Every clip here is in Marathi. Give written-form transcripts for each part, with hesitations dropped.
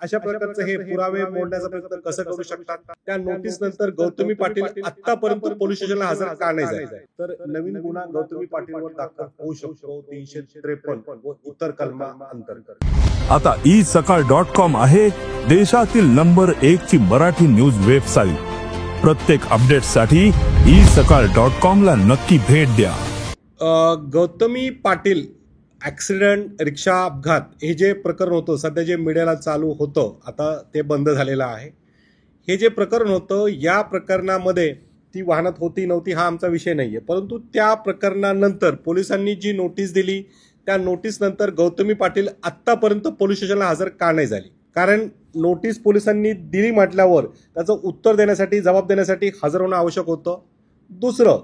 अशा प्रकारचे हे पुरावे मोडण्याचा प्रयत्न कसं करू शकतात? त्या नोटीस नंतर गौतमी पाटील आतापर्यंत पोलीस स्टेशनला हजर का नाही झाले? तर नवीन गुन्हा गौतमी पाटीलवर दाखल होऊ शकतो 353 व इतर कलमा अंतर्गत। आता isakal.com आहे देशातील नंबर 1 ची मराठी न्यूज वेबसाईट। प्रत्येक अपडेटसाठी isakal.com ला नक्की भेट द्या। गौतमी पाटील ऍक्सिडेंट, रिक्षा अपघात हे जे प्रकरण होतं, सध्या जे मीडियाला चालू होतं, आता ते बंद झालेलं आहे। हे जे प्रकरण होतं, या प्रकरणामध्ये ती वाहनात होती नव्हती हा आमचा विषय नाहीये, परंतु त्या प्रकरणानंतर पोलिसांनी जी नोटीस दिली त्या नोटीस नंतर गौतमी पाटील आतापर्यंत पोलीस स्टेशनला हजर का नाही झाली? कारण नोटीस पोलिसांनी दिली म्हटल्यावर त्याचं उत्तर देण्यासाठी, जबाब देण्यासाठी हजर होणं आवश्यक होतं। दुसरं,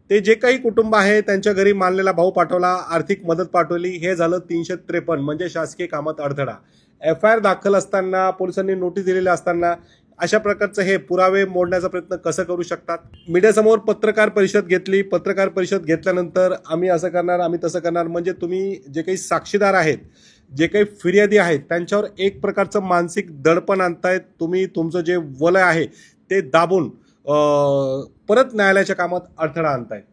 ते जे काही कुटुंब आहे त्यांच्या घरी मानलेला भाऊ पाठवला, आर्थिक मदत पाठवली, हे झालं 353 म्हणजे शासकीय कामात अडथळा। FIR दाखल असताना, पोलिसांनी नोटीस दिलेल्या असताना अशा प्रकारचं हे पुरावे मोडण्याचा प्रयत्न कसं करू शकतात? मीडियासमोर पत्रकार परिषद घेतली, पत्रकार परिषद घेतल्यानंतर आम्ही असं करणार, आम्ही तसं करणार, म्हणजे तुम्ही जे काही साक्षीदार आहेत, जे काही फिर्यादी आहेत त्यांच्यावर एक प्रकारचं मानसिक दडपण आणतायत। तुम्ही तुमचं जे वलय आहे ते दाबून परत न्यायालयाच्या कामात अडथळा आणतायत।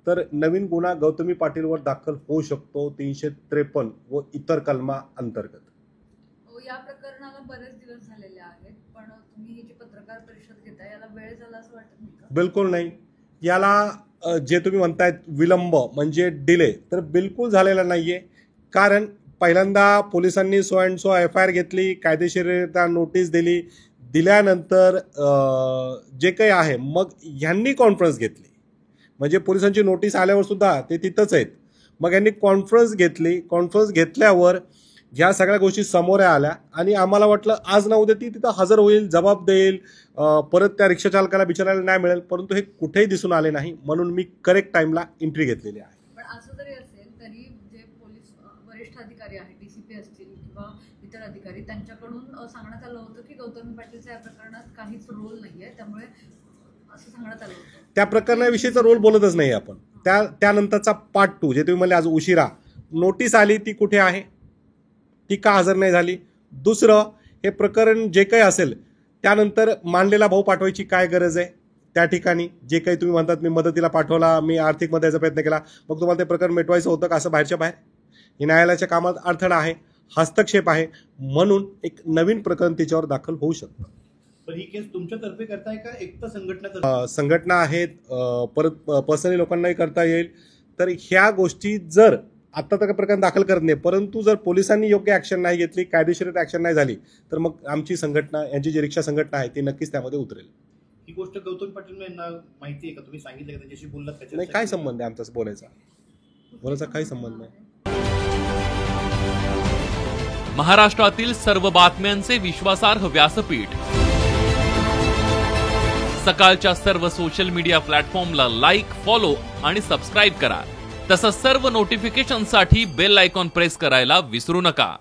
तर नवीन गुन्हा गौतमी पाटीलवर दाखल होऊ शकतो 353 व इतर कलमा अंतर्गत। या प्रकरणाला बरेच दिवस झालेले आहेत, पण तुम्ही ही जी पत्रकार परिषद घेता याला वेळ झाला असं वाटत नाही का? बिलकुल नाही। याला जे तुम्ही म्हणतायत विलंब म्हणजे डिले, तर बिलकुल झालेला नाहीये। कारण पहिल्यांदा पोलिसांनी सो अँड सो FIR घेतली, कायदेशीररित्या नोटीस दिली, दिल्यानंतर जे काही आहे मग ह्यांनी कॉन्फरन्स घेतली, म्हणजे पोलिसांची नोटीस आल्यावर सुद्धा ते तिथंच आहेत। मग यांनी कॉन्फरन्स घेतली, कॉन्फरन्स घेतल्यावर ह्या सगळ्या गोष्टी समोर आल्या आणि आम्हाला वाटलं आज ना उद्या ती तिथं हजर होईल, जबाब देईल, परत त्या रिक्षा चालकाला बिचारायला नाही मिळेल, परंतु हे कुठेही दिसून आले नाही। म्हणून मी करेक्ट टाइमला एंट्री घेतलेली आहे। पण असं जरी असेल तरी जे पोलीस वरिष्ठ अधिकारी आहेत, DCP असतील किंवा इतर अधिकारी, त्यांच्याकडून सांगण्यात आलं होतं की गौतमी पाटीलचा या प्रकरणात काहीच रोल नाहीये, त्यामुळे असं सांगण्यात आलं होतं। त्या प्रकरणाविषयीचा रोल बोलतच नाही आपण। त्यानंतरचा पार्ट 2 जे तुम्ही म्हणले आज उशिरा नोटीस आली, ती कुठे आहे, ती का हजर नाही झाली? दुसरं, हे प्रकरण जे काही असेल त्यानंतर मानलेला भाऊ पाठवायची काय गरज आहे? त्या ठिकाणी जे काही तुम्ही म्हणतात मी मदतीला पाठवला, मी आर्थिक मदतीचा प्रयत्न केला, मग तुम्हाला ते प्रकरण मिटवायचं होतं का? असं बाहेरच्या बाहेर हे न्यायालयाच्या कामात अडथळा आहे, हस्तक्षेप आहे, म्हणून एक नवीन प्रकरण तिच्यावर दाखल होऊ शकतं। पण ही केस तुमच्यातर्फे करताय का एकतर संघटना? संघटना आहेत, परत पर्सनली लोकांनाही करता येईल। तर ह्या गोष्टी जर आता तर प्रकरण दाखल करत नाही, परंतु जर पोलिसांनी योग्य ऍक्शन नाही घेतली, कायदेशीर ऍक्शन नाही झाली, तर मग आमची संघटना, यांची जी रिक्षा संघटना आहे ती नक्कीच त्यामध्ये उतरेल। ही गोष्ट गौतम पाटील यांना माहिती आहे का? तुम्ही सांगितलं का? त्यांच्याशी बोललात का? नाही, काय संबंध आहे आमचा बोलायचा काही संबंध नाही। महाराष्ट्रातील सर्व बातम्यांचे विश्वासार्ह व्यासपीठ, सकाळच्या सर्व सोशल मीडिया प्लॅटफॉर्मला लाईक, फॉलो आणि सबस्क्राईब करा। तसंच सर्व नोटिफिकेशनसाठी बेल आयकॉन प्रेस करायला विसरू नका।